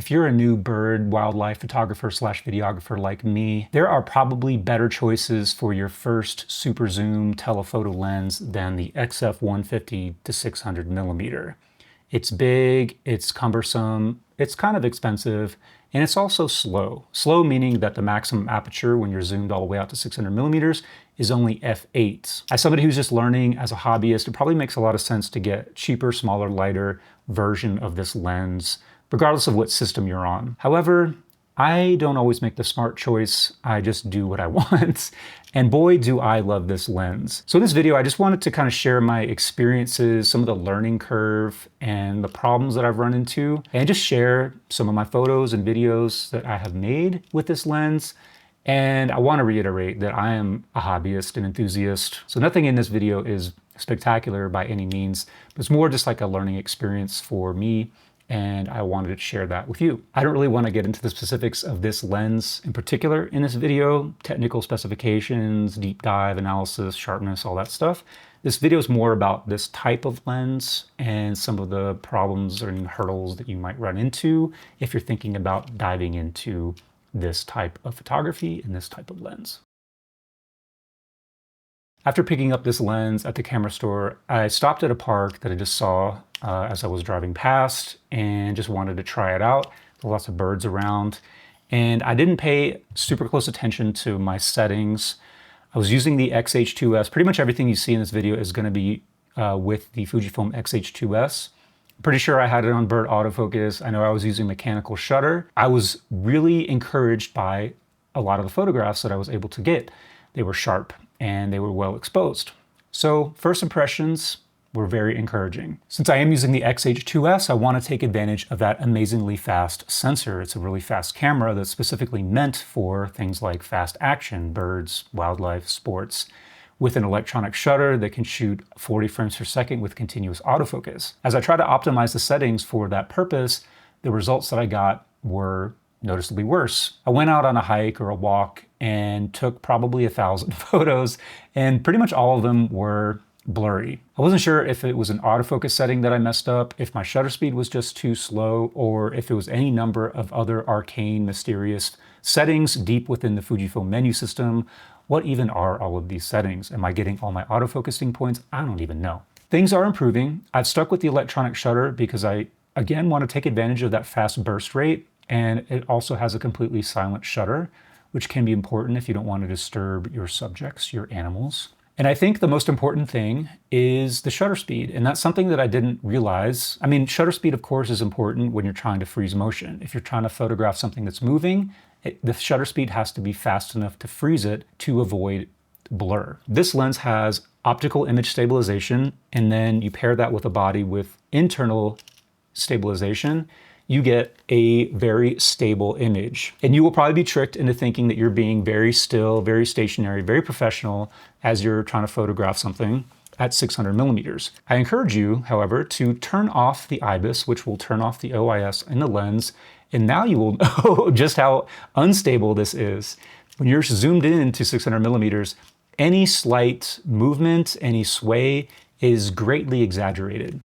if you're a new bird, wildlife photographer slash videographer like me, there are probably better choices for your first super zoom telephoto lens than the XF150 to 600 millimeter. It's big, it's cumbersome, it's kind of expensive, and it's also slow. Slow meaning that the maximum aperture when you're zoomed all the way out to 600 millimeters is only f8. As somebody who's just learning as a hobbyist, it probably makes a lot of sense to get a cheaper, smaller, lighter version of this lens, regardless of what system you're on. However, I don't always make the smart choice. I just do what I want. And boy, do I love this lens. So in this video, I just wanted to kind of share my experiences, some of the learning curve and the problems that I've run into, and just share some of my photos and videos that I have made with this lens. And I want to reiterate that I am a hobbyist and enthusiast. So nothing in this video is spectacular by any means, but it's more just like a learning experience for me. And I wanted to share that with you. I don't really want to get into the specifics of this lens in particular in this video, technical specifications, deep dive analysis, sharpness, all that stuff. This video is more about this type of lens and some of the problems and hurdles that you might run into if you're thinking about diving into this type of photography and this type of lens. After picking up this lens at the camera store, I stopped at a park that I just saw as I was driving past and just wanted to try it out. There were lots of birds around, and I didn't pay super close attention to my settings. I was using the X-H2S. Pretty much everything you see in this video is going to be with the Fujifilm X-H2S. I'm pretty sure I had it on bird autofocus. I know I was using mechanical shutter. I was really encouraged by a lot of the photographs that I was able to get. They were sharp and they were well exposed. So first impressions were very encouraging. Since I am using the X-H2S, I want to take advantage of that amazingly fast sensor. It's a really fast camera that's specifically meant for things like fast action, birds, wildlife, sports, with an electronic shutter that can shoot 40 frames per second with continuous autofocus. As I try to optimize the settings for that purpose, the results that I got were noticeably worse. I went out on a hike or a walk and took probably 1,000 photos, and pretty much all of them were blurry. I wasn't sure if it was an autofocus setting that I messed up, if my shutter speed was just too slow, or if it was any number of other arcane, mysterious settings deep within the Fujifilm menu system. What even are all of these settings? Am I getting all my autofocusing points? I don't even know. Things are improving. I've stuck with the electronic shutter because I, again, want to take advantage of that fast burst rate, and it also has a completely silent shutter, which can be important if you don't want to disturb your subjects, your animals. And I think the most important thing is the shutter speed, and that's something that I didn't realize. I mean, shutter speed, of course, is important when you're trying to freeze motion. If you're trying to photograph something that's moving, the shutter speed has to be fast enough to freeze it to avoid blur. This lens has optical image stabilization, and then you pair that with a body with internal stabilization, you get a very stable image. And you will probably be tricked into thinking that you're being very still, very stationary, very professional as you're trying to photograph something at 600 millimeters. I encourage you, however, to turn off the IBIS, which will turn off the OIS in the lens, and now you will know just how unstable this is. When you're zoomed in to 600 millimeters, any slight movement, any sway is greatly exaggerated.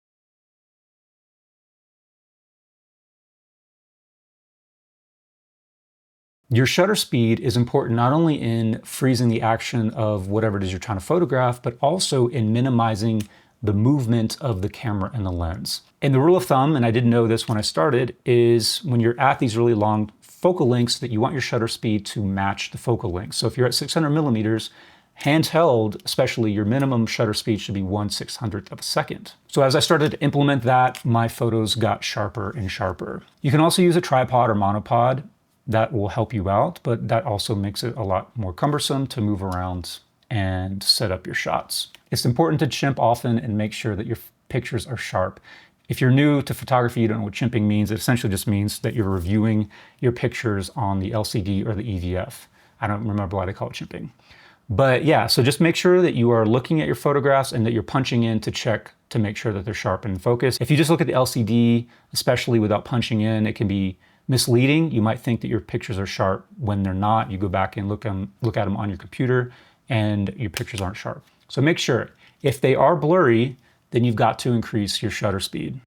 Your shutter speed is important not only in freezing the action of whatever it is you're trying to photograph, but also in minimizing the movement of the camera and the lens. And the rule of thumb, and I didn't know this when I started, is when you're at these really long focal lengths that you want your shutter speed to match the focal length. So if you're at 600 millimeters, handheld, especially, your minimum shutter speed should be 1/600th of a second. So as I started to implement that, my photos got sharper and sharper. You can also use a tripod or monopod. That will help you out, but that also makes it a lot more cumbersome to move around and set up your shots. It's important to chimp often and make sure that your pictures are sharp. If you're new to photography, you don't know what chimping means. It essentially just means that you're reviewing your pictures on the LCD or the EVF. I don't remember why they call it chimping. But yeah, so just make sure that you are looking at your photographs and that you're punching in to check to make sure that they're sharp and focused. If you just look at the LCD, especially without punching in, it can be misleading. You might think that your pictures are sharp when they're not. You go back and look at them on your computer and your pictures aren't sharp. So make sure, if they are blurry, then you've got to increase your shutter speed.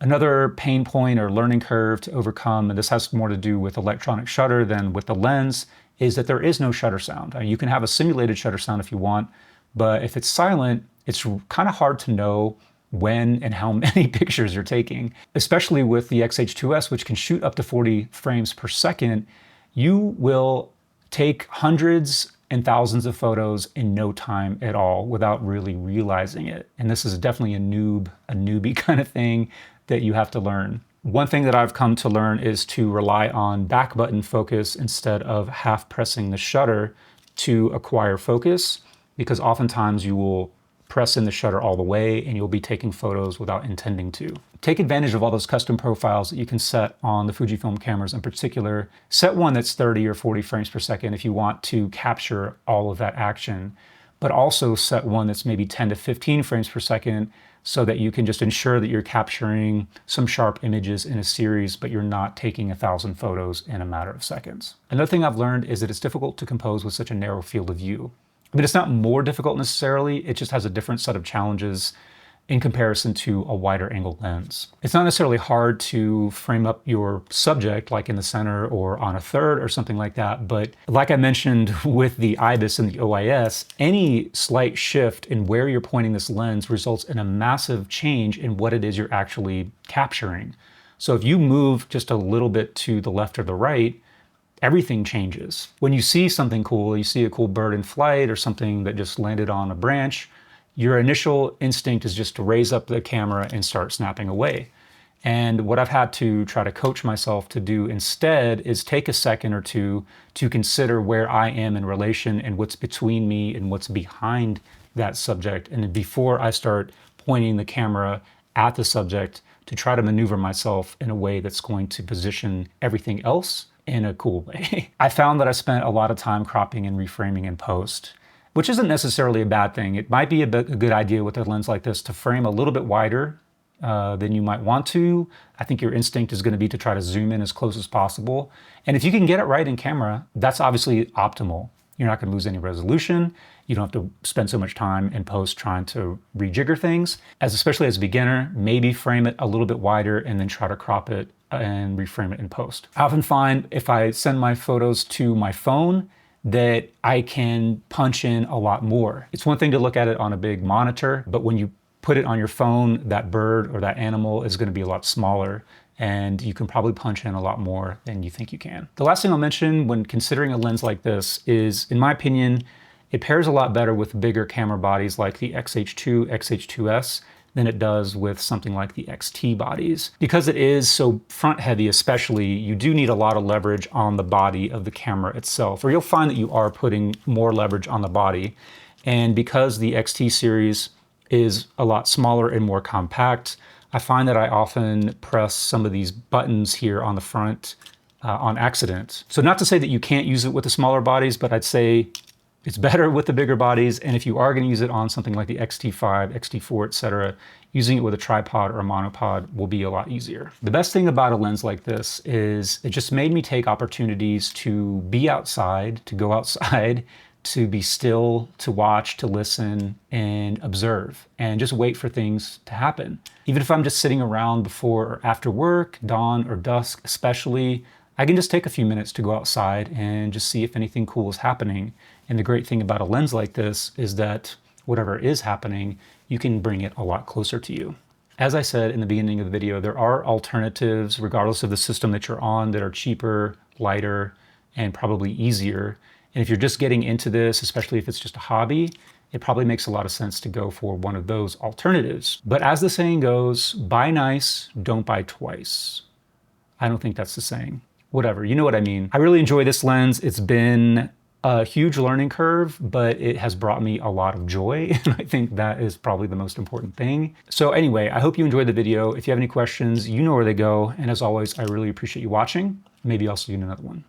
Another pain point or learning curve to overcome, and this has more to do with electronic shutter than with the lens, is that there is no shutter sound. You can have a simulated shutter sound if you want, but if it's silent, it's kind of hard to know when and how many pictures you're taking. Especially with the X-H2S, which can shoot up to 40 frames per second, you will take hundreds and thousands of photos in no time at all without really realizing it. And this is definitely a newbie kind of thing that you have to learn. One thing that I've come to learn is to rely on back button focus instead of half pressing the shutter to acquire focus, because oftentimes you will press in the shutter all the way and you'll be taking photos without intending to. Take advantage of all those custom profiles that you can set on the Fujifilm cameras in particular. Set one that's 30 or 40 frames per second if you want to capture all of that action, but also set one that's maybe 10 to 15 frames per second so that you can just ensure that you're capturing some sharp images in a series, but you're not taking 1,000 photos in a matter of seconds. Another thing I've learned is that it's difficult to compose with such a narrow field of view. I mean, it's not more difficult necessarily, it just has a different set of challenges in comparison to a wider angle lens. It's not necessarily hard to frame up your subject like in the center or on a third or something like that, but like I mentioned with the IBIS and the OIS, any slight shift in where you're pointing this lens results in a massive change in what it is you're actually capturing. So if you move just a little bit to the left or the right, everything changes. When you see something cool, you see a cool bird in flight or something that just landed on a branch, your initial instinct is just to raise up the camera and start snapping away. And what I've had to try to coach myself to do instead is take a second or two to consider where I am in relation and what's between me and what's behind that subject. And before I start pointing the camera at the subject, to try to maneuver myself in a way that's going to position everything else in a cool way. I found that I spent a lot of time cropping and reframing in post, which isn't necessarily a bad thing. It might be a good idea with a lens like this to frame a little bit wider than you might want to. I think your instinct is going to be to try to zoom in as close as possible. And if you can get it right in camera, that's obviously optimal. You're not going to lose any resolution. You don't have to spend so much time in post trying to rejigger things. Especially as a beginner, maybe frame it a little bit wider and then try to crop it and reframe it in post. I often find if I send my photos to my phone that I can punch in a lot more. It's one thing to look at it on a big monitor, but when you put it on your phone, that bird or that animal is going to be a lot smaller, and you can probably punch in a lot more than you think you can. The last thing I'll mention when considering a lens like this is, in my opinion, it pairs a lot better with bigger camera bodies like the XH2, XH2S than it does with something like the XT bodies. Because it is so front heavy especially, you do need a lot of leverage on the body of the camera itself, or you'll find that you are putting more leverage on the body. And because the XT series is a lot smaller and more compact, I find that I often press some of these buttons here on the front on accident. So not to say that you can't use it with the smaller bodies, but I'd say it's better with the bigger bodies, and if you are going to use it on something like the XT5, XT4, etc., using it with a tripod or a monopod will be a lot easier. The best thing about a lens like this is it just made me take opportunities to be outside, to go outside, to be still, to watch, to listen, and observe, and just wait for things to happen. Even if I'm just sitting around before or after work, dawn or dusk especially, I can just take a few minutes to go outside and just see if anything cool is happening. And the great thing about a lens like this is that whatever is happening, you can bring it a lot closer to you. As I said in the beginning of the video, there are alternatives, regardless of the system that you're on, that are cheaper, lighter, and probably easier. And if you're just getting into this, especially if it's just a hobby, it probably makes a lot of sense to go for one of those alternatives. But as the saying goes, buy nice, don't buy twice. I don't think that's the saying. Whatever, you know what I mean. I really enjoy this lens. It's been a huge learning curve, but it has brought me a lot of joy, and I think that is probably the most important thing. So anyway, I hope you enjoyed the video. If you have any questions, you know where they go, and as always, I really appreciate you watching. Maybe I'll see you in another one.